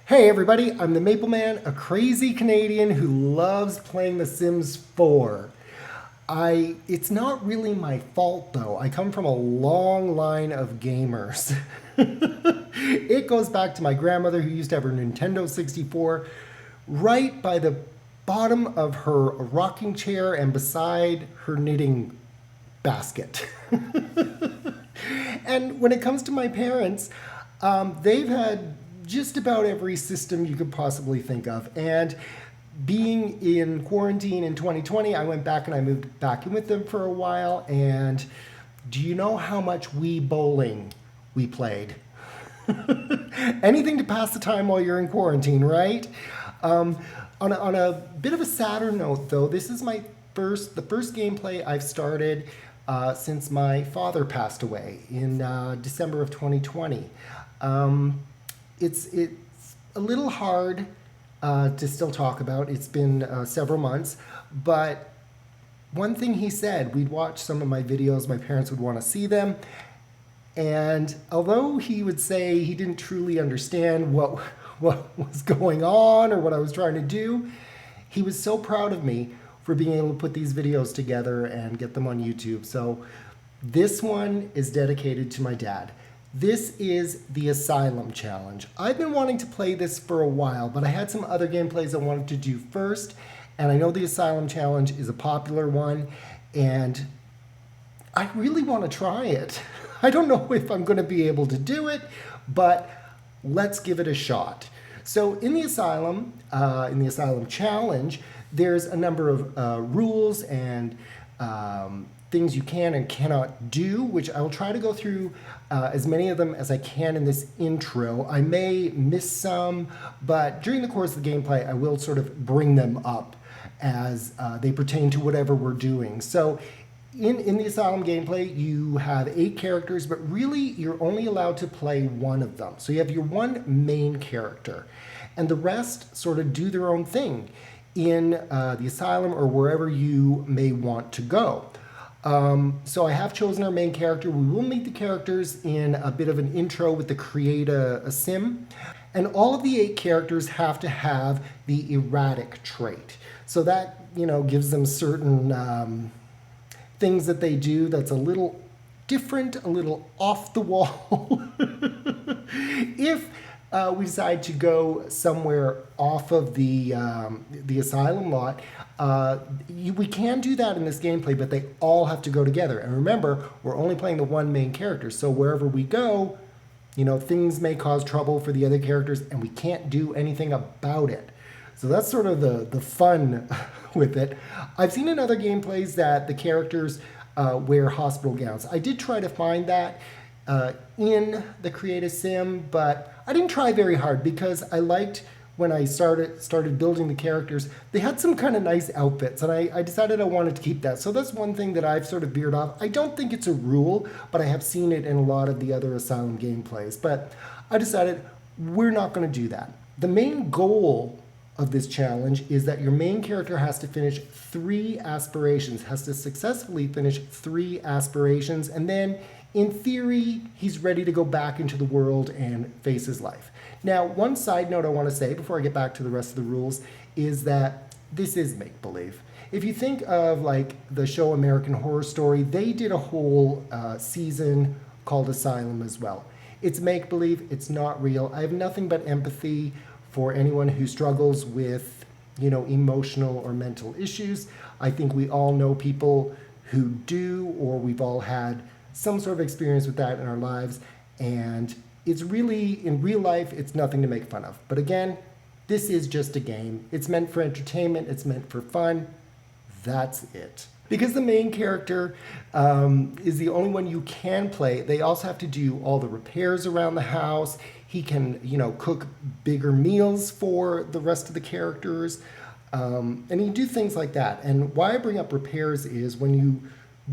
Hey everybody, I'm the Maple Man, a crazy Canadian who loves playing The Sims 4. It's not really my fault though. I come from a long line of gamers. It goes back to my grandmother who used to have her Nintendo 64 right by the bottom of her rocking chair and beside her knitting basket. And when it comes to my parents, they've had just about every system you could possibly think of. And being in quarantine in 2020, I went back and I moved back in with them for a while. And do you know how much Wii bowling we played? Anything to pass the time while you're in quarantine, right? On a bit of a sadder note, though, this is the first gameplay I've started since my father passed away in December of 2020. It's a little hard to still talk about. It's been several months, but one thing he said, we'd watch some of my videos, my parents would want to see them, and although he would say he didn't truly understand what was going on or what I was trying to do, he was so proud of me for being able to put these videos together and get them on YouTube. So this one is dedicated to my dad. This is the Asylum challenge. I've been wanting to play this for a while, but I had some other gameplays I wanted to do first, and I know the Asylum challenge is a popular one, and I really want to try it. I don't know if I'm going to be able to do it, but let's give it a shot. So in the Asylum challenge, there's a number of rules and things you can and cannot do, which I will try to go through as many of them as I can in this intro. I may miss some, but during the course of the gameplay, I will sort of bring them up as they pertain to whatever we're doing. So in the Asylum gameplay, you have 8 characters, but really you're only allowed to play one of them. So you have your one main character, and the rest sort of do their own thing in the Asylum or wherever you may want to go. So I have chosen our main character. We will meet the characters in a bit of an intro with the create a sim. And all of the 8 characters have to have the erratic trait. So that, gives them certain things that they do that's a little different, a little off the wall. If we decide to go somewhere off of the Asylum lot, we can do that in this gameplay, but they all have to go together. And remember, we're only playing the one main character, so wherever we go, things may cause trouble for the other characters, and we can't do anything about it. So that's sort of the fun with it. I've seen in other gameplays that the characters wear hospital gowns. I did try to find that in the Create a Sim, but I didn't try very hard because I liked when I started building the characters, they had some kind of nice outfits, and I decided I wanted to keep that. So that's one thing that I've sort of veered off. I don't think it's a rule, but I have seen it in a lot of the other Asylum gameplays. But I decided we're not going to do that. The main goal of this challenge is that your main character has to finish 3 aspirations, has to successfully finish 3 aspirations, and then in theory, he's ready to go back into the world and face his life. Now, one side note I want to say before I get back to the rest of the rules is that this is make-believe. If you think of like the show American Horror Story, they did a whole season called Asylum as well. It's make-believe, it's not real. I have nothing but empathy for anyone who struggles with, emotional or mental issues. I think we all know people who do, or we've all had some sort of experience with that in our lives, and it's really, in real life, it's nothing to make fun of. But again, this is just a game. It's meant for entertainment, it's meant for fun. That's it. Because the main character is the only one you can play, they also have to do all the repairs around the house. He can, cook bigger meals for the rest of the characters, and he can do things like that. And why I bring up repairs is when you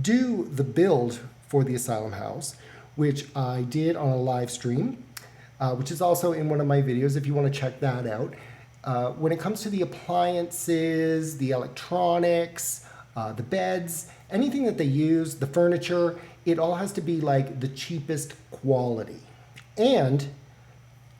do the build for the Asylum house, which I did on a live stream, which is also in one of my videos if you want to check that out. When it comes to the appliances, the electronics, the beds, anything that they use, the furniture, it all has to be like the cheapest quality. And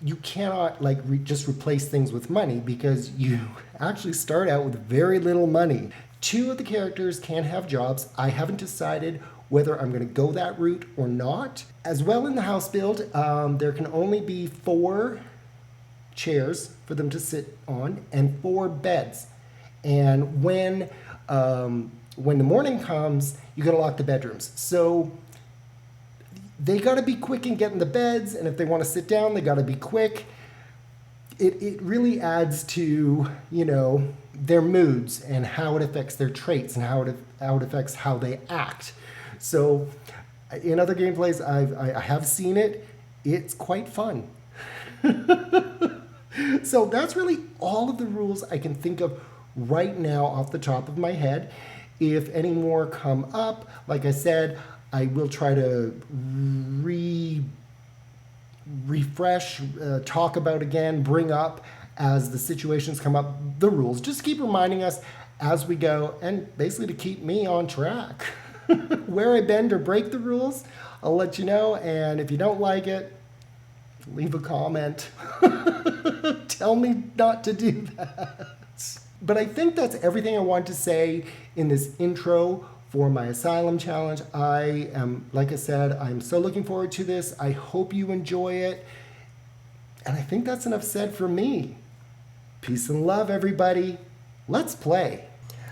you cannot like just replace things with money because you actually start out with very little money. Two of the characters can have jobs. I haven't decided whether I'm going to go that route or not. As well, in the house build, there can only be 4 chairs for them to sit on and 4 beds. And when the morning comes, you got to lock the bedrooms. So they got to be quick in getting the beds, and if they want to sit down, they got to be quick. It really adds to, their moods and how it affects their traits and how it affects how they act. So in other gameplays, I have seen it. It's quite fun. So that's really all of the rules I can think of right now off the top of my head. If any more come up, like I said, I will try to refresh, talk about again, bring up as the situations come up, the rules. Just keep reminding us as we go, and basically to keep me on track. Where I bend or break the rules, I'll let you know, and if you don't like it, leave a comment. Tell me not to do that. But I think that's everything I want to say in this intro for my Asylum challenge. I am, like I said, I'm so looking forward to this. I hope you enjoy it. And I think that's enough said for me. Peace and love, everybody. Let's play.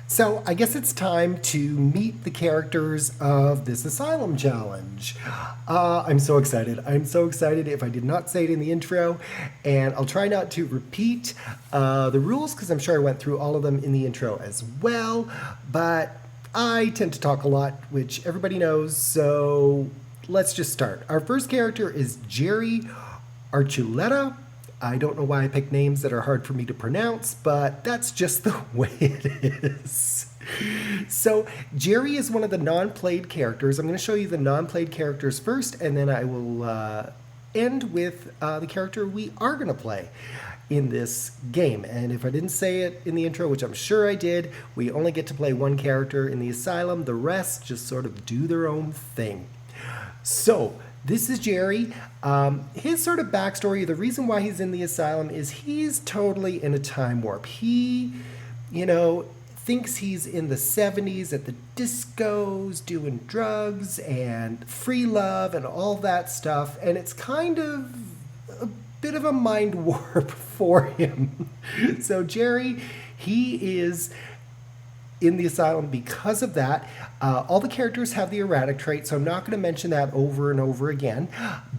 So I guess it's time to meet the characters of this Asylum challenge. I'm so excited. I'm so excited if I did not say it in the intro. And I'll try not to repeat the rules because I'm sure I went through all of them in the intro as well. But I tend to talk a lot, which everybody knows. So let's just start. Our first character is Jerry Archuleta. I don't know why I picked names that are hard for me to pronounce, but that's just the way it is. So Jerry is one of the non-played characters. I'm going to show you the non-played characters first, and then I will end with the character we are going to play in this game. And if I didn't say it in the intro, which I'm sure I did, we only get to play one character in the Asylum. The rest just sort of do their own thing. So this is Jerry. His sort of backstory, the reason why he's in the Asylum is he's totally in a time warp. He, thinks he's in the 70s at the discos, doing drugs and free love and all that stuff. And it's kind of a bit of a mind warp for him. So Jerry, he is in the Asylum because of that. All the characters have the erratic trait, so I'm not going to mention that over and over again.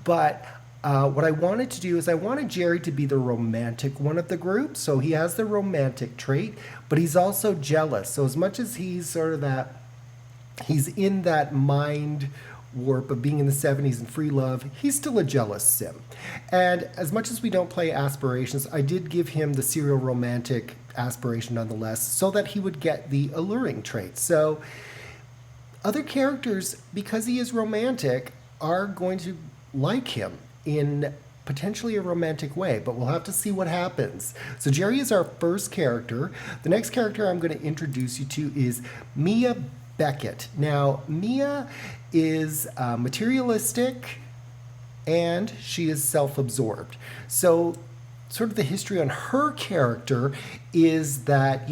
But what I wanted to do is I wanted Jerry to be the romantic one of the group. So he has the romantic trait, but he's also jealous. So as much as he's sort of that, he's in that mind warp of being in the 70s and free love, he's still a jealous sim. And as much as we don't play aspirations, I did give him the serial romantic aspiration nonetheless, so that he would get the alluring trait. So other characters, because he is romantic, are going to like him in potentially a romantic way, but we'll have to see what happens. So Jerry is our first character. The next character I'm going to introduce you to is Mia Beckett. Now, Mia is materialistic and she is self-absorbed. So sort of the history on her character is that,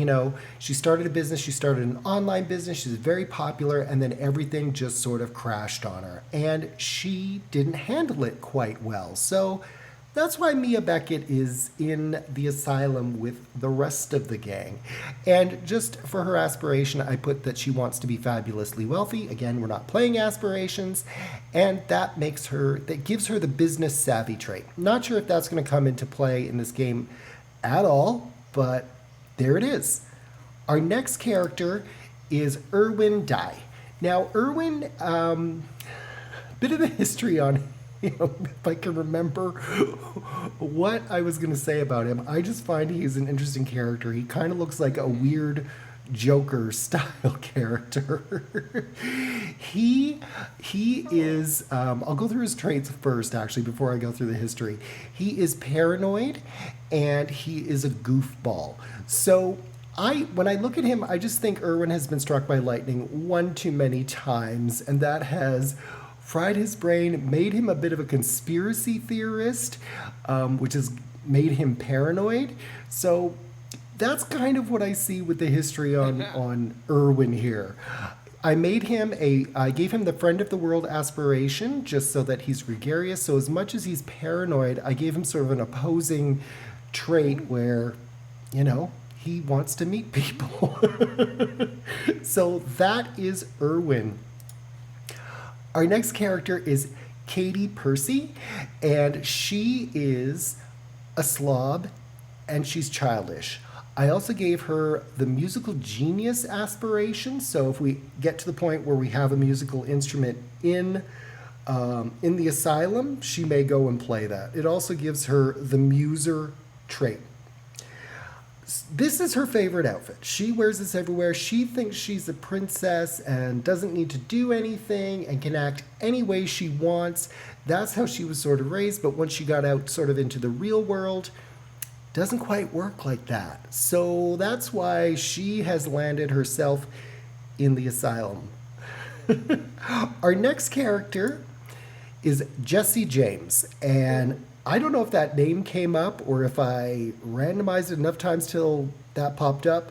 she started a business, she started an online business, she's very popular, and then everything just sort of crashed on her. And she didn't handle it quite well. So that's why Mia Beckett is in the Asylum with the rest of the gang. And just for her aspiration, I put that she wants to be fabulously wealthy. Again, we're not playing aspirations. And that gives her the business savvy trait. Not sure if that's going to come into play in this game at all, but there it is. Our next character is Erwin Dye. Now, Erwin, bit of the history on him. If I can remember what I was going to say about him. I just find he's an interesting character. He kind of looks like a weird Joker style character. He is, I'll go through his traits first, actually, before I go through the history. He is paranoid and he is a goofball. So when I look at him, I just think Erwin has been struck by lightning one too many times, and that has fried his brain, made him a bit of a conspiracy theorist, which has made him paranoid. So that's kind of what I see with the history on Irwin here. I gave him the friend of the world aspiration just so that he's gregarious. So as much as he's paranoid, I gave him sort of an opposing trait where, he wants to meet people. So that is Irwin. Our next character is Katie Percy, and she is a slob and she's childish. I also gave her the musical genius aspiration. So if we get to the point where we have a musical instrument in the asylum, she may go and play that. It also gives her the muser trait. This is her favorite outfit. She wears this everywhere. She thinks she's a princess and doesn't need to do anything and can act any way she wants. That's how she was sort of raised. But once she got out sort of into the real world, doesn't quite work like that. So that's why she has landed herself in the asylum. Our next character is Jesse James. And I don't know if that name came up or if I randomized it enough times till that popped up.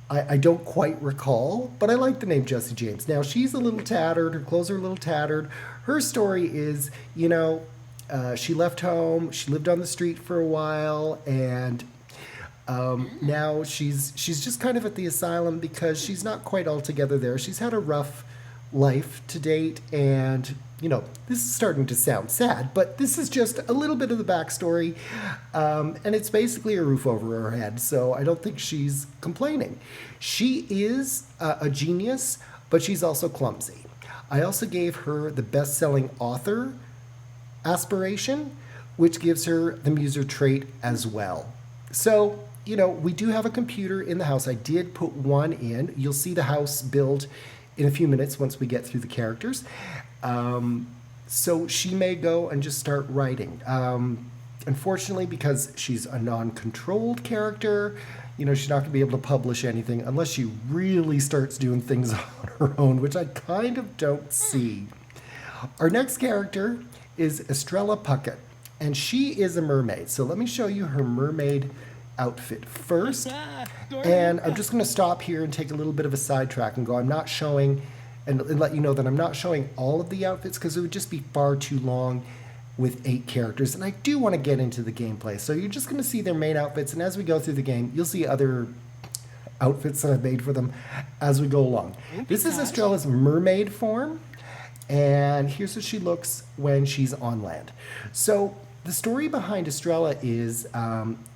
I don't quite recall, but I like the name Jesse James. Now, she's a little tattered. Her clothes are a little tattered. Her story is, she left home, she lived on the street for a while, and now she's just kind of at the asylum because she's not quite all together there. She's had a rough life to date, and, this is starting to sound sad, but this is just a little bit of the backstory, and it's basically a roof over her head, so I don't think she's complaining. She is a genius, but she's also clumsy. I also gave her the best-selling author aspiration, which gives her the muser trait as well. So, we do have a computer in the house. I did put one in. You'll see the house build in a few minutes once we get through the characters. So she may go and just start writing. Unfortunately, because she's a non-controlled character, she's not going to be able to publish anything unless she really starts doing things on her own, which I kind of don't see. Our next character is Estrella Puckett, and she is a mermaid. So let me show you her mermaid outfit first. And I'm just going to stop here and take a little bit of a sidetrack and go, I'm not showing, and let you know that I'm not showing all of the outfits because it would just be far too long with 8 characters. And I do want to get into the gameplay. So you're just going to see their main outfits, and as we go through the game, you'll see other outfits that I've made for them as we go along. This is Estrella's mermaid form. And here's how she looks when she's on land. So the story behind Estrella is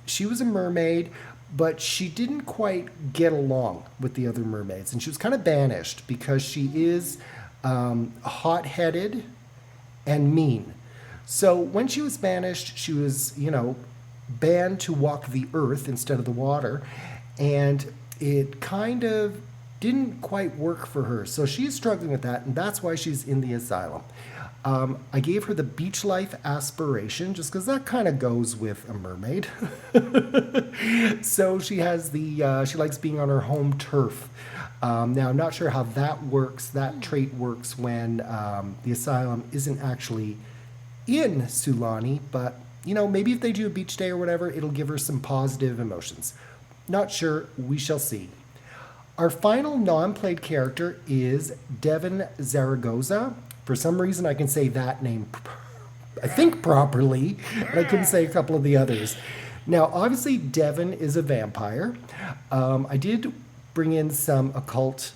she was a mermaid, but she didn't quite get along with the other mermaids. And she was kind of banished because she is hot-headed and mean. So when she was banished, she was, banned to walk the earth instead of the water. And it kind of didn't quite work for her. So she's struggling with that, and that's why she's in the asylum. I gave her the beach life aspiration just because that kind of goes with a mermaid. So she has she likes being on her home turf. Now, I'm not sure how that trait works when the asylum isn't actually in Sulani, but, maybe if they do a beach day or whatever, it'll give her some positive emotions. Not sure. We shall see. Our final non-played character is Devin Zaragoza. For some reason, I can say that name, I think, properly, but I couldn't say a couple of the others. Now, obviously, Devin is a vampire. I did bring in some occult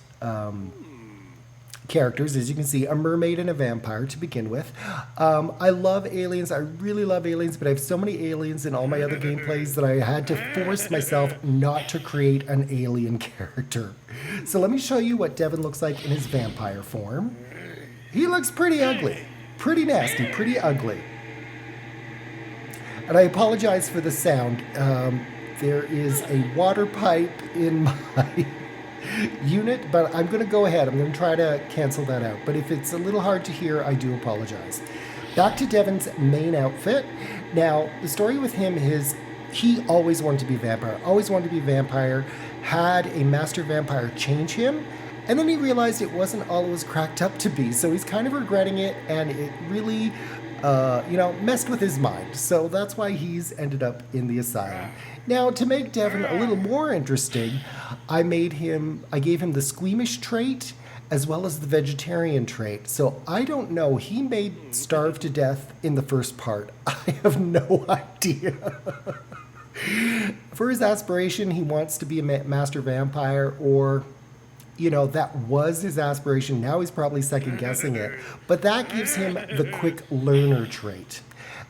characters, as you can see, a mermaid and a vampire to begin with. I love aliens. I really love aliens, but I have so many aliens in all my other gameplays that I had to force myself not to create an alien character. So let me show you what Devin looks like in his vampire form. He looks pretty ugly, pretty nasty, pretty ugly. And I apologize for the sound. There is a water pipe in my unit, but I'm going to go ahead. I'm going to try to cancel that out. But if it's a little hard to hear, I do apologize. Back to Devin's main outfit. Now, the story with him is he always wanted to be a vampire, had a master vampire change him, And then he realized it wasn't all it was cracked up to be. So he's kind of regretting it, and it really, messed with his mind. So that's why he's ended up in the asylum. Now, to make Devin a little more interesting, I gave him the squeamish trait as well as the vegetarian trait. So I don't know. He may starve to death in the first part. I have no idea. For his aspiration, he wants to be a master vampire, or, that was his aspiration. Now he's probably second guessing it. But that gives him the quick learner trait.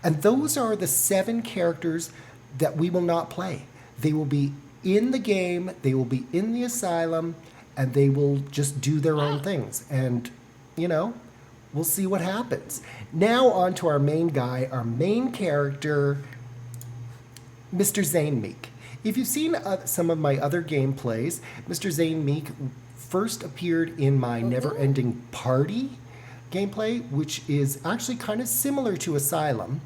And those are the 7 characters that we will not play. They will be in the game, they will be in the asylum, and they will just do their own things. And, we'll see what happens. Now on to our main guy, our main character, Mr. Zane Meek. If you've seen some of my other gameplays, Mr. Zane Meek first appeared in my Never Ending Party gameplay, which is actually kind of similar to Asylum.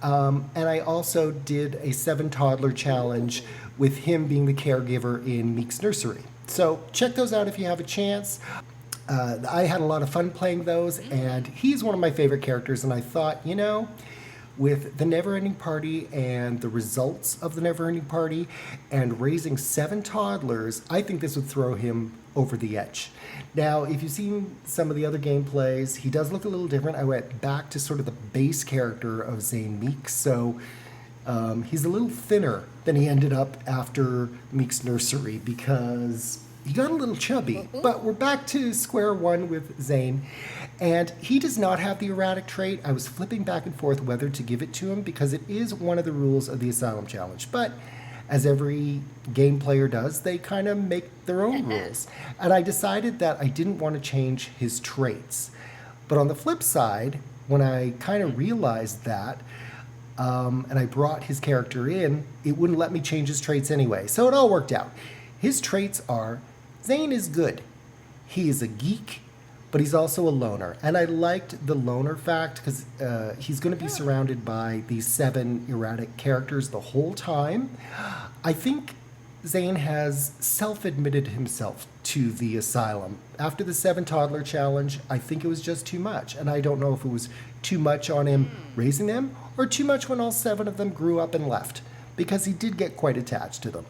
And I also did a 7 toddler challenge with him being the caregiver in Meek's nursery. So check those out if you have a chance. I had a lot of fun playing those, and he's one of my favorite characters, and I thought, with the Never-Ending Party and the results of the Never-Ending Party and raising 7 toddlers, I think this would throw him over the edge. Now, if you've seen some of the other gameplays, he does look a little different. I went back to sort of the base character of Zane Meek, so he's a little thinner than he ended up after Meek's nursery because he got a little chubby. But we're back to square one with Zane. And he does not have the erratic trait. I was flipping back and forth whether to give it to him because it is one of the rules of the Asylum Challenge. But as every game player does, they kind of make their own rules. And I decided that I didn't want to change his traits. But on the flip side, when I kind of realized that, and I brought his character in, it wouldn't let me change his traits anyway. So it all worked out. His traits are, Zane is good. He is a geek, but he's also a loner. And I liked the loner fact because he's going to be surrounded by these 7 erratic characters the whole time. I think Zane has self-admitted himself to the asylum. After the 7 toddler challenge, I think it was just too much. And I don't know if it was too much on him raising them or too much when all 7 of them grew up and left, because he did get quite attached to them.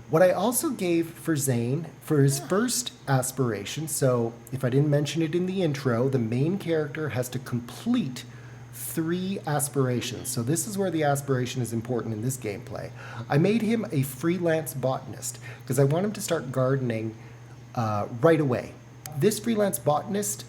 What I also gave for Zane for his first aspiration, so if I didn't mention it in the intro, the main character has to complete 3 aspirations. So this is where the aspiration is important in this gameplay. I made him a freelance botanist because I want him to start gardening right away. This freelance botanist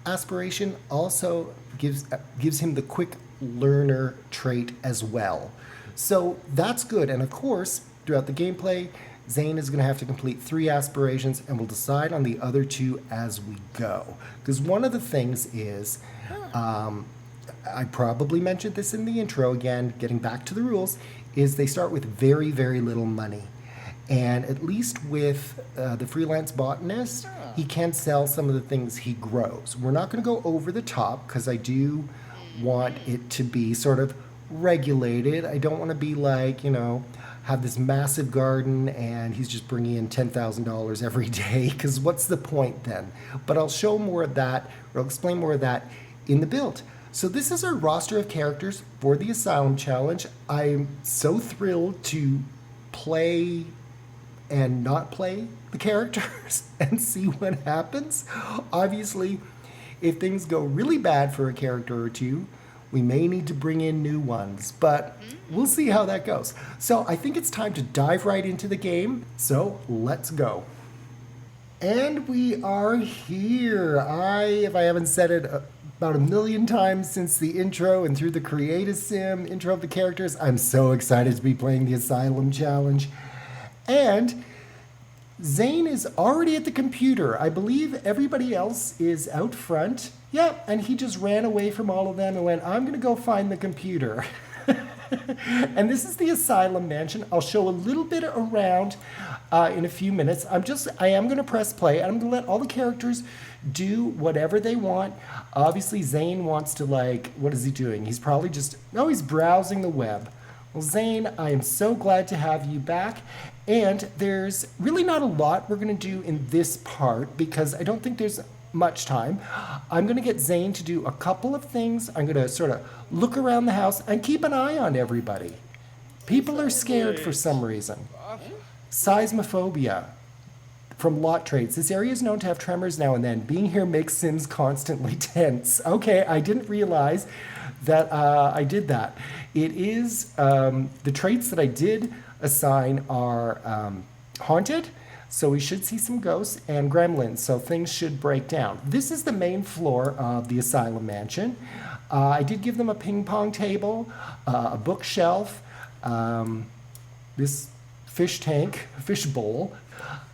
aspiration also gives him the quick learner trait as well. So that's good. And of course, throughout the gameplay, Zane is going to have to complete 3 aspirations, and we'll decide on the other 2 as we go. Because one of the things is, I probably mentioned this in the intro again, getting back to the rules, is they start with very, very little money. And at least with the freelance botanist, he can sell some of the things he grows. We're not going to go over the top because I do want it to be sort of regulated. I don't want to be like, have this massive garden and he's just bringing in $10,000 every day, because what's the point then? But I'll show more of that, or I'll explain more of that in the build. So this is our roster of characters for the Asylum Challenge. I'm so thrilled to play and not play the characters and see what happens. Obviously, if things go really bad for a character or 2, we may need to bring in new ones, but we'll see how that goes. So I think it's time to dive right into the game. So let's go. And we are here. If I haven't said it about 1,000,000 times since the intro and through the Create a Sim intro of the characters, I'm so excited to be playing the Asylum Challenge. And Zane is already at the computer. I believe everybody else is out front. Yeah, and he just ran away from all of them and went, I'm going to go find the computer. And this is the Asylum Mansion. I'll show a little bit around in a few minutes. I am going to press play, and I'm going to let all the characters do whatever they want. Obviously, Zane wants to, what is he doing? He's probably he's browsing the web. Well, Zane, I am so glad to have you back. And there's really not a lot we're going to do in this part because I don't think there's much time. I'm going to get Zane to do a couple of things. I'm going to sort of look around the house and keep an eye on everybody. People are scared for some reason. Seismophobia from lot traits. This area is known to have tremors now and then. Being here makes Sims constantly tense. Okay, I didn't realize that I did that. It is, the traits that I did assign are haunted, so we should see some ghosts, and gremlins, so things should break down. This is the main floor of the Asylum mansion. I did give them a ping pong table, a bookshelf, this fish tank, fish bowl,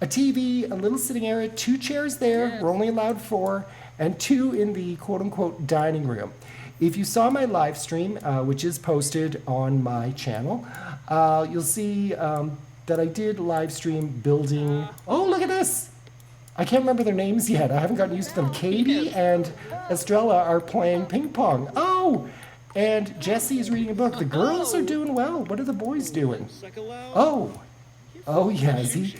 a TV, a little sitting area, 2 chairs there, we're only allowed 4, and 2 in the quote-unquote dining room. If you saw my live stream, which is posted on my channel, you'll see that I did live stream building... Oh, look at this! I can't remember their names yet. I haven't gotten used to them. Katie and Estrella are playing ping pong. Oh! And Jesse is reading a book. The girls are doing well. What are the boys doing? Oh! Oh, yes. He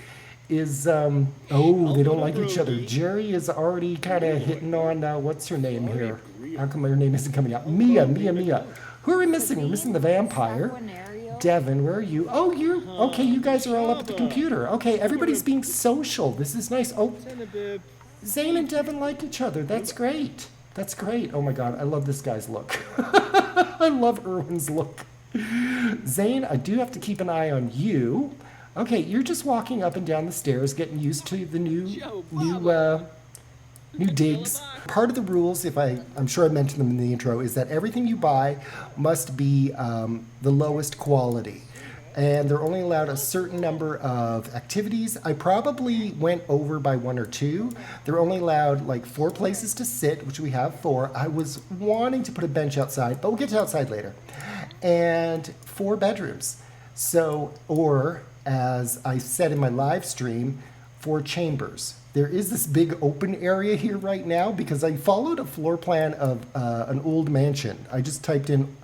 is... oh, they don't like each other. Jerry is already kind of hitting on... what's her name here? How come her name isn't coming up? Mia. Who are we missing? We're missing the vampire. Devin, where are you? Oh, you're... Okay, you guys are all up at the computer. Okay, everybody's being social. This is nice. Oh, Zane and Devin like each other. That's great. That's great. Oh my god, I love this guy's look. I love Erwin's look. Zane, I do have to keep an eye on you. Okay, you're just walking up and down the stairs, getting used to the new digs. Part of the rules, I'm sure I mentioned them in the intro, is that everything you buy must be the lowest quality. And they're only allowed a certain number of activities. I probably went over by 1 or 2. They're only allowed like 4 places to sit, which we have 4. I was wanting to put a bench outside, but we'll get to outside later. And 4 bedrooms. So, or as I said in my live stream, 4 chambers. There is this big open area here right now because I followed a floor plan of an old mansion. I just typed in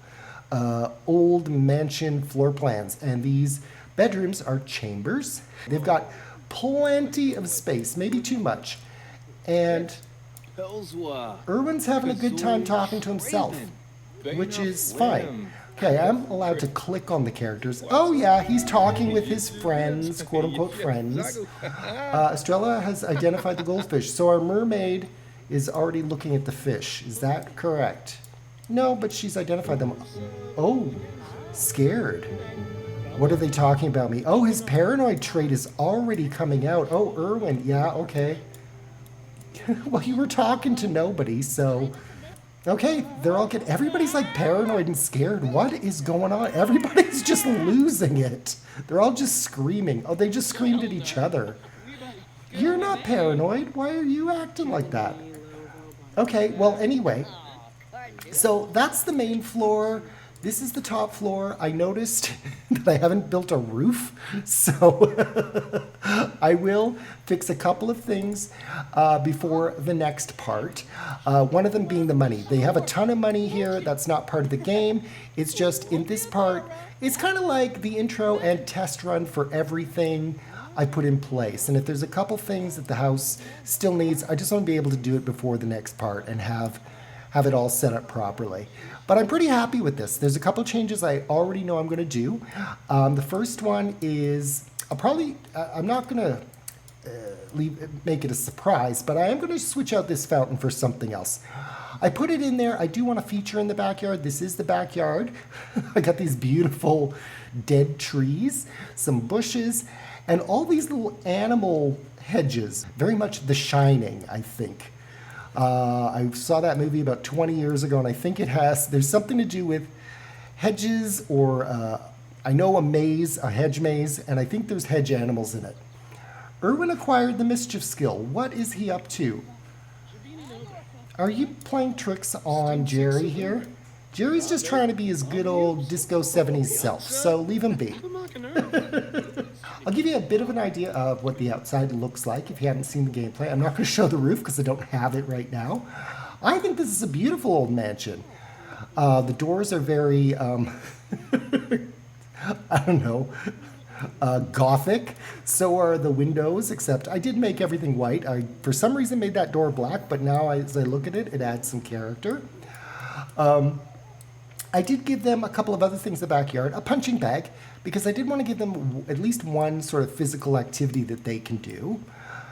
old mansion floor plans, and these bedrooms are chambers. They've got plenty of space, maybe too much. And Erwin's having a good time talking to himself, which is fine. Okay, I'm allowed to click on the characters. Oh yeah, he's talking with his friends, quote-unquote friends. Estrella has identified the goldfish, so our mermaid is already looking at the fish. Is that correct? No, but she's identified them. Oh, scared. What are they talking about me? Oh, his paranoid trait is already coming out. Oh, Erwin, yeah, okay. Well, you were talking to nobody, so... Okay, everybody's like paranoid and scared. What is going on? Everybody's just losing it. They're all just screaming. Oh, they just screamed at each other. You're not paranoid. Why are you acting like that? Okay, well, anyway. So that's the main floor. This is the top floor. I noticed that I haven't built a roof, so I will fix a couple of things before the next part. One of them being the money. They have a ton of money here. That's not part of the game. It's just in this part, it's kind of like the intro and test run for everything I put in place. And if there's a couple things that the house still needs, I just want to be able to do it before the next part and have it all set up properly. But I'm pretty happy with this. There's a couple changes I already know I'm going to do. The first one is, I'm not going to make it a surprise, but I am going to switch out this fountain for something else. I put it in there. I do want a feature in the backyard. This is the backyard. I got these beautiful dead trees, some bushes, and all these little animal hedges. Very much The Shining, I think. I saw that movie about 20 years ago, and I think there's something to do with hedges or I know a hedge maze, and I think there's hedge animals in it. Erwin acquired the mischief skill. What is he up to? Are you playing tricks on Jerry here? Jerry's just trying to be his good old disco 70s self, so leave him be. I'll give you a bit of an idea of what the outside looks like if you haven't seen the gameplay. I'm not going to show the roof because I don't have it right now. I think this is a beautiful old mansion. The doors are very I don't know, gothic. So are the windows, except I did make everything white. I, for some reason, made that door black, but now as I look at it, it adds some character. I did give them a couple of other things in the backyard, a punching bag, because I did want to give them at least one sort of physical activity that they can do.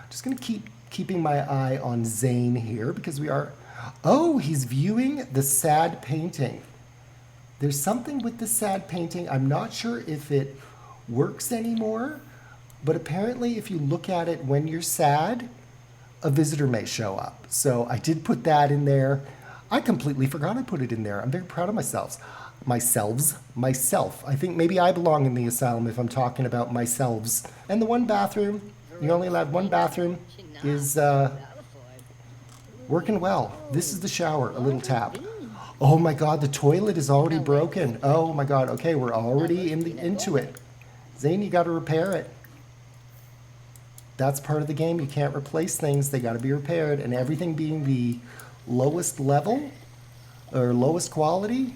Just going to keeping my eye on Zane here because we are... Oh, he's viewing the sad painting. There's something with the sad painting. I'm not sure if it works anymore, but apparently if you look at it when you're sad, a visitor may show up. So I did put that in there. I completely forgot I put it in there. I'm very proud of myself. Myself. I think maybe I belong in the asylum if I'm talking about myselves. And the one bathroom, you're only allowed one bathroom, is working well. This is the shower, a little tap. Oh my God, the toilet is already broken. Oh my God, okay, we're already into it. Zane, you gotta repair it. That's part of the game. You can't replace things. They gotta be repaired. And everything being the lowest level or lowest quality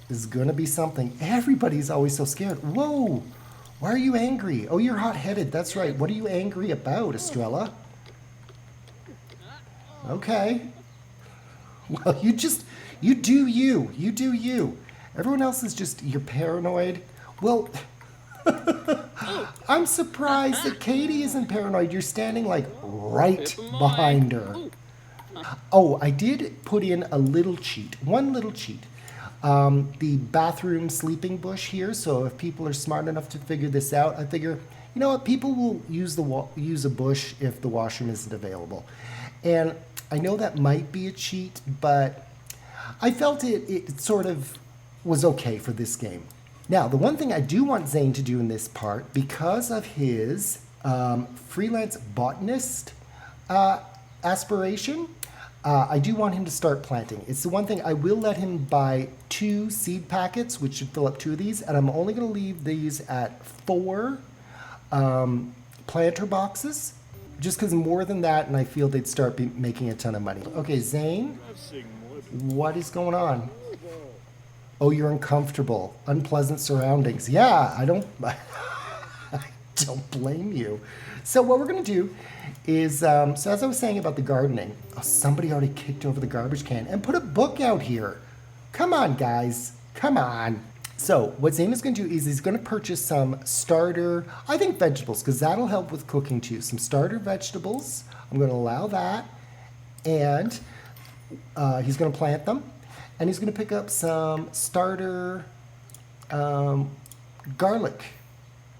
is gonna be something. Everybody's always so scared. Whoa, why are you angry? Oh, you're hot-headed. That's right. What are you angry about, Estrella? Okay. Well, you do you. You do you. Everyone else is just, you're paranoid. Well, I'm surprised that Katie isn't paranoid. You're standing like right behind her. Oh, I did put in a little cheat, one little cheat. The bathroom sleeping bush here. So if people are smart enough to figure this out, I figure, you know what, people will use a bush if the washroom isn't available. And I know that might be a cheat, but I felt it sort of was okay for this game. Now, the one thing I do want Zane to do in this part, because of his freelance botanist aspiration, I do want him to start planting. It's the one thing. I will let him buy 2 seed packets, which should fill up 2 of these, and I'm only going to leave these at 4 planter boxes, just because more than that, and I feel they'd start making a ton of money. Okay, Zane, what is going on? Oh, you're uncomfortable. Unpleasant surroundings. Yeah, I don't blame you. So what we're going to do is, so as I was saying about the gardening, somebody already kicked over the garbage can and put a book out here. Come on, guys. Come on. So what Zane is going to do is he's going to purchase some starter, I think vegetables, because that'll help with cooking too. Some starter vegetables. I'm going to allow that. And he's going to plant them. And he's going to pick up some starter garlic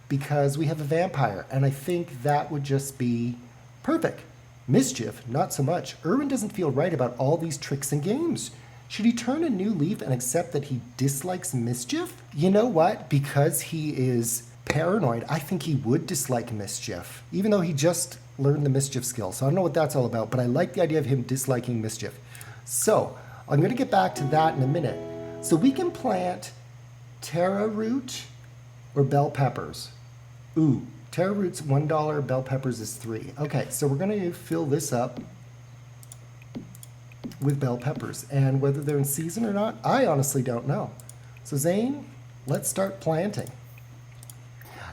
because we have a vampire. And I think that would just be perfect. Mischief, not so much. Erwin doesn't feel right about all these tricks and games. Should he turn a new leaf and accept that he dislikes mischief? You know what? Because he is paranoid, I think he would dislike mischief, even though he just learned the mischief skill. So I don't know what that's all about, but I like the idea of him disliking mischief. So I'm going to get back to that in a minute. So we can plant taro root or bell peppers. Ooh, taro root's $1, bell peppers is $3. Okay, so we're going to fill this up with bell peppers. And whether they're in season or not, I honestly don't know. So Zane, let's start planting.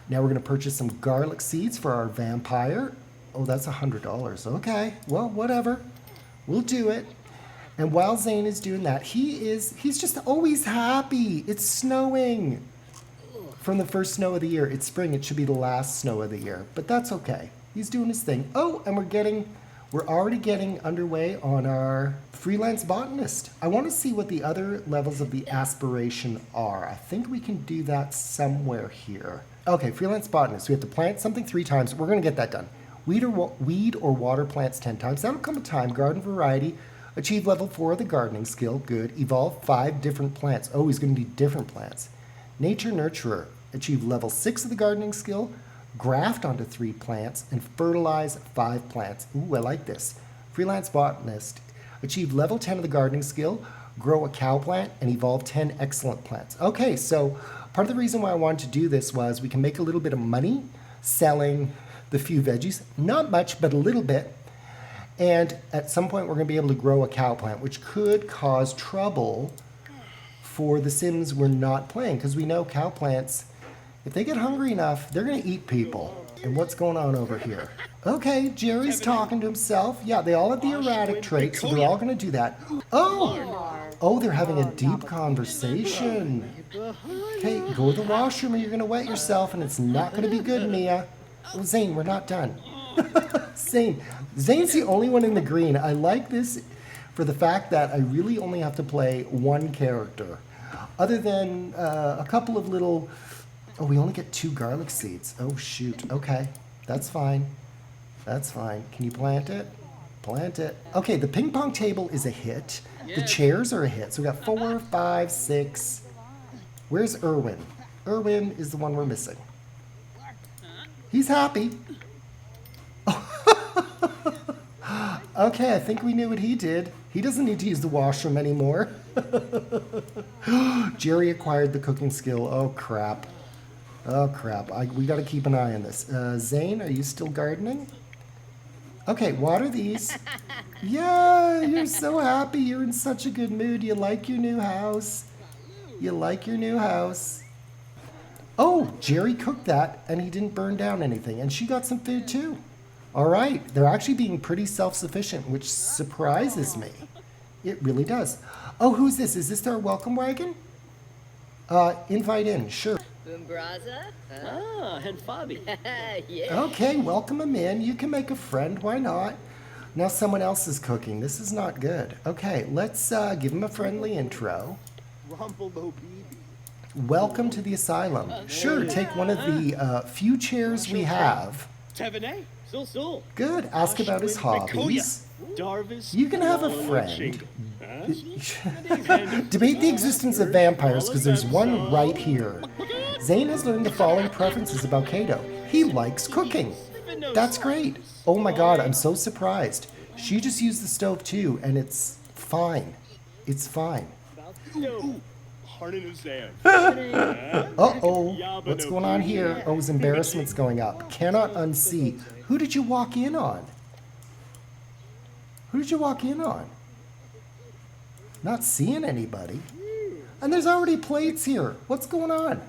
Now we're going to purchase some garlic seeds for our vampire. Oh, that's $100. Okay, well, whatever. We'll do it. And while Zane is doing that, he's just always happy. It's snowing. From the first snow of the year. It's spring. It should be the last snow of the year. But that's okay. He's doing his thing. Oh, and we're already getting underway on our freelance botanist. I want to see what the other levels of the aspiration are. I think we can do that somewhere here. Okay, freelance botanist. We have to plant something 3 times. We're going to get that done. Weed or water plants 10 times. That'll come with time. Garden variety. Achieve level 4 of the gardening skill. Good. Evolve 5 different plants. Oh, he's going to need different plants. Nature nurturer. Achieve level 6 of the gardening skill. Graft onto 3 plants and fertilize 5 plants. Ooh, I like this. Freelance botanist. Achieve level 10 of the gardening skill. Grow a cow plant and evolve 10 excellent plants. Okay, so part of the reason why I wanted to do this was we can make a little bit of money selling the few veggies. Not much, but a little bit. And at some point we're going to be able to grow a cow plant, which could cause trouble for the Sims we're not playing, because we know cow plants If they get hungry enough, they're going to eat people. And what's going on over here? Okay, Jerry's talking to himself. Yeah, they all have the erratic trait, so they're all going to do that. Oh, they're having a deep conversation. Okay, go to the washroom or you're going to wet yourself, and it's not going to be good, Mia. Oh, Zane, we're not done. Zane's the only one in the green. I like this for the fact that I really only have to play one character. Other than a couple of little... Oh, we only get 2 garlic seeds. Oh, shoot. Okay, that's fine. That's fine. Can you plant it? Plant it. Okay, the ping pong table is a hit. The chairs are a hit. So we got 4, 5, 6. Where's Irwin? Irwin is the one we're missing. He's happy. Okay, I think we knew what he did. He doesn't need to use the washroom anymore. Jerry acquired the cooking skill. Oh, crap. Oh, crap. We got to keep an eye on this. Zane, are you still gardening? Okay, water these. Yeah, you're so happy. You're in such a good mood. You like your new house. You like your new house. Oh, Jerry cooked that, and he didn't burn down anything. And she got some food, too. All right. They're actually being pretty self-sufficient, which surprises me. It really does. Oh, who's this? Is this our welcome wagon? Invite in, sure. Umbraza? And Fabi. Yeah. Okay, welcome him in. You can make a friend. Why not? Now someone else is cooking. This is not good. Okay, let's give him a friendly intro. Welcome to the asylum. Sure, take one of the few chairs we have. Good. Ask about his hobbies. You can have a friend. Debate the existence of vampires because there's one right here. Zane has learned the following preferences about Kato. He likes cooking. That's great. Oh my god, I'm so surprised. She just used the stove too, and it's fine. It's fine. Uh-oh. What's going on here? Oh, his embarrassment's going up. Cannot unsee. Who did you walk in on? Who did you walk in on? Not seeing anybody. And there's already plates here. What's going on?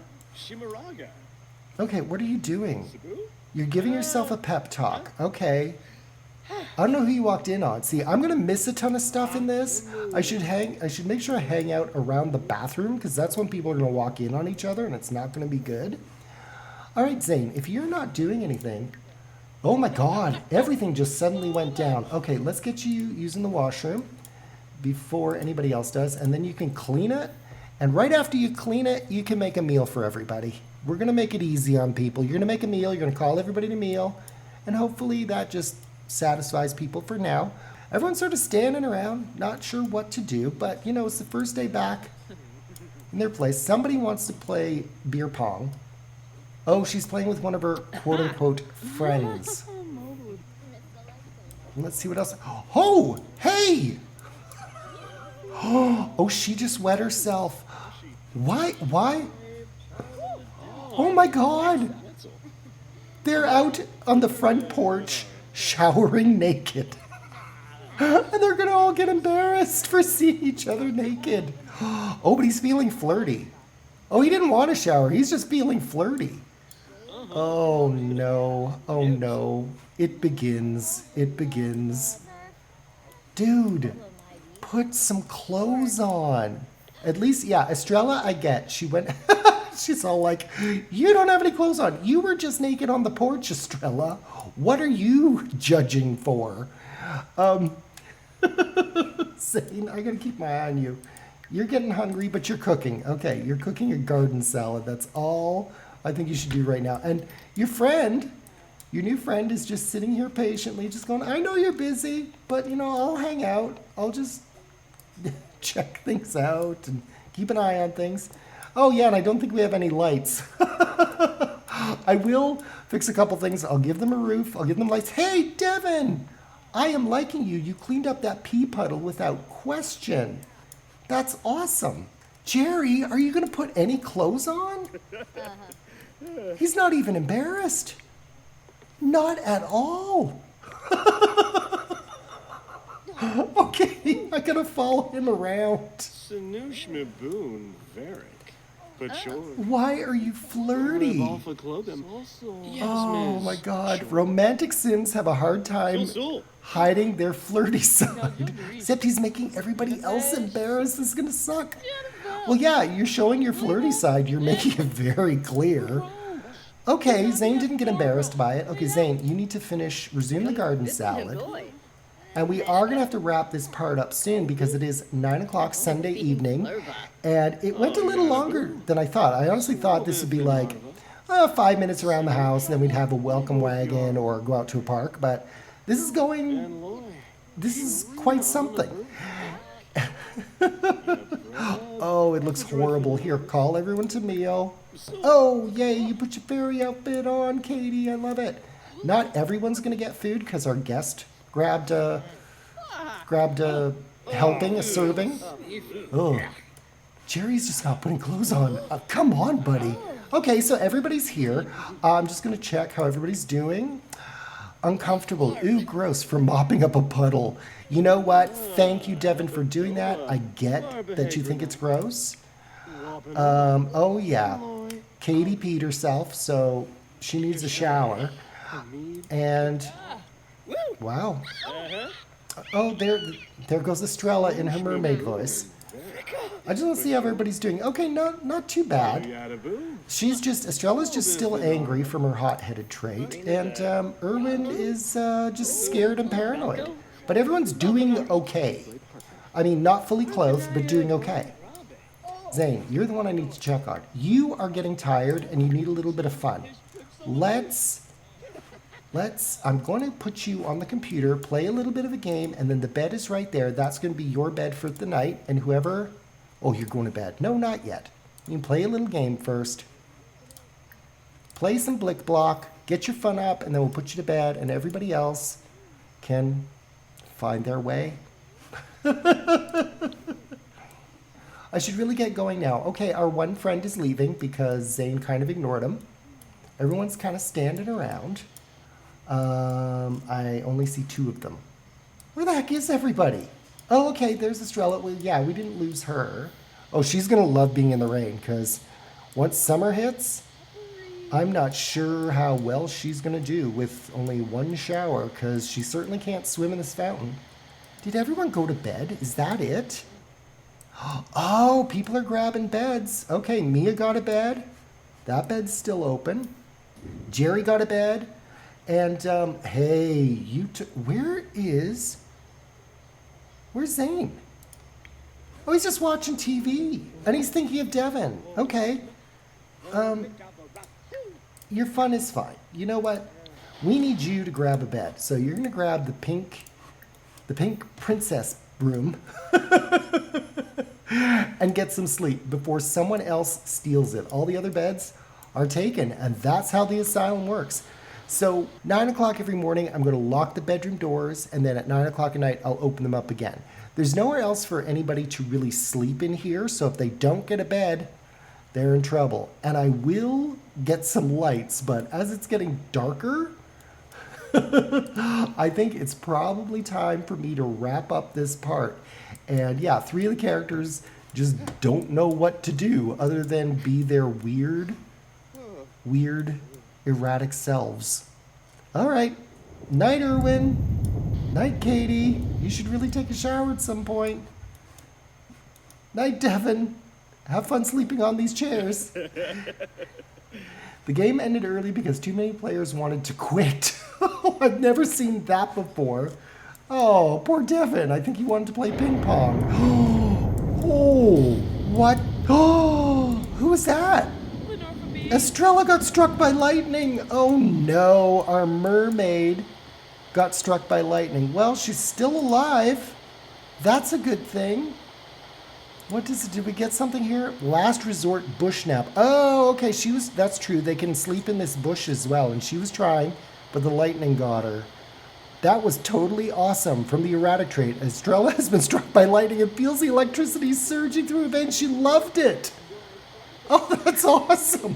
Okay, what are you doing? You're giving yourself a pep talk. Okay. I don't know who you walked in on. See, I'm gonna miss a ton of stuff in this. I should make sure I hang out around the bathroom because that's when people are gonna walk in on each other and it's not gonna be good. All right, Zane, if you're not doing anything, oh my God, everything just suddenly went down. Okay, let's get you using the washroom before anybody else does, and then you can clean it. And right after you clean it, you can make a meal for everybody. We're gonna make it easy on people. You're gonna make a meal, you're gonna call everybody to meal, and hopefully that just satisfies people for now. Everyone's sort of standing around, not sure what to do, but you know, it's the first day back in their place. Somebody wants to play beer pong. Oh, she's playing with one of her quote-unquote friends. Let's see what else. Oh, hey! Oh, she just wet herself. Why? Oh my God! They're out on the front porch showering naked. And they're gonna all get embarrassed for seeing each other naked. Oh, but he's feeling flirty. Oh, he didn't want to shower. He's just feeling flirty. Oh no. Oh no. It begins. It begins. Dude, put some clothes on. At least, yeah, Estrella, I get. She went... She's all like, you don't have any clothes on. You were just naked on the porch, Estrella. What are you judging for? Zane, I gotta keep my eye on you. You're getting hungry, but you're cooking. Okay, you're cooking a garden salad. That's all I think you should do right now. And your friend, your new friend is just sitting here patiently, just going, I know you're busy, but you know, I'll hang out. I'll just check things out and keep an eye on things. Oh yeah, and I don't think we have any lights. I will fix a couple things. I'll give them a roof. I'll give them lights. Hey, Devin, I am liking you. You cleaned up that pee puddle without question. That's awesome. Jerry, are you going to put any clothes on? He's not even embarrassed. Not at all. Okay, I gotta follow him around. Why are you flirty? Oh my god. Romantic Sims have a hard time hiding their flirty side. Except he's making everybody else embarrassed. This is gonna suck. Well, yeah, you're showing your flirty side. You're making it very clear. Okay, Zane didn't get embarrassed by it. Okay, Zane, you need to resume the garden salad. And we are going to have to wrap this part up soon because it is 9 o'clock Sunday evening. And it went a little longer than I thought. I honestly thought this would be like 5 minutes around the house, and then we'd have a welcome wagon or go out to a park. But this is quite something. Oh, it looks horrible. Here, call everyone to meal. Oh, yay, you put your fairy outfit on, Katie. I love it. Not everyone's going to get food because our guest grabbed a helping, a serving. Oh, Jerry's just not putting clothes on. Come on, buddy. Okay, so everybody's here. I'm just going to check how everybody's doing. Uncomfortable. Ooh, gross, for mopping up a puddle. You know what? Thank you, Devin, for doing that. I get that you think it's gross. Oh, yeah. Katie peed herself, so she needs a shower. And, wow. Oh, there goes Estrella in her mermaid voice. I just want to see how everybody's doing. Okay, not too bad. Estrella's just still angry from her hot-headed trait, and Erwin is just scared and paranoid. But everyone's doing okay. I mean, not fully clothed, but doing okay. Zane, you're the one I need to check on. You are getting tired, and you need a little bit of fun. I'm going to put you on the computer, play a little bit of a game, and then the bed is right there. That's going to be your bed for the night, and whoever... Oh, you're going to bed. No, not yet. You can play a little game first. Play some Blick Block, get your fun up, and then we'll put you to bed, and everybody else can find their way. I should really get going now. Okay, our one friend is leaving because Zane kind of ignored him. Everyone's kind of standing around. I only see 2 of them. Where the heck is everybody? Oh, okay, there's Estrella. Well, yeah, we didn't lose her. Oh, she's going to love being in the rain because once summer hits, I'm not sure how well she's going to do with only 1 shower because she certainly can't swim in this fountain. Did everyone go to bed? Is that it? Oh, people are grabbing beds. Okay, Mia got a bed. That bed's still open. Jerry got a bed. And, hey, where's Zane? Oh, he's just watching TV. And he's thinking of Devin. Okay. Your fun is fine. You know what? We need you to grab a bed. So you're going to grab the pink princess room and get some sleep before someone else steals it. All the other beds are taken, and that's how the asylum works. So 9 o'clock every morning, I'm going to lock the bedroom doors, and then at 9 o'clock at night, I'll open them up again. There's nowhere else for anybody to really sleep in here, so if they don't get a bed, they're in trouble. And I will get some lights, but as it's getting darker, I think it's probably time for me to wrap up this part. And yeah, 3 of the characters just don't know what to do other than be their weird, erratic selves. All right. Night, Erwin. Night, Katie. You should really take a shower at some point. Night, Devin. Have fun sleeping on these chairs. The game ended early because too many players wanted to quit. I've never seen that before. Oh, poor Devin. I think he wanted to play ping pong. Oh, what? Oh, who was that? Estrella got struck by lightning. Oh no, our mermaid got struck by lightning. Well, she's still alive. That's a good thing. What does it, did we get something here? Last resort bush nap. Oh, okay, that's true. They can sleep in this bush as well. And she was trying, but the lightning got her. That was totally awesome from the erratic trait. Estrella has been struck by lightning and feels the electricity surging through her veins. She loved it. Oh, that's awesome.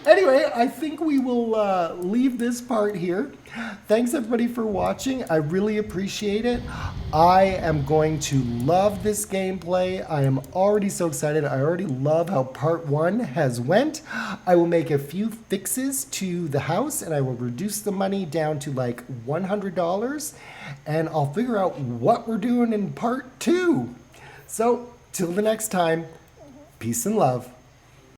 Anyway, I think we will leave this part here. Thanks everybody for watching. I really appreciate it. I am going to love this gameplay. I am already so excited. I already love how part 1 has went. I will make a few fixes to the house and I will reduce the money down to like $100 and I'll figure out what we're doing in part 2. So till the next time, peace and love.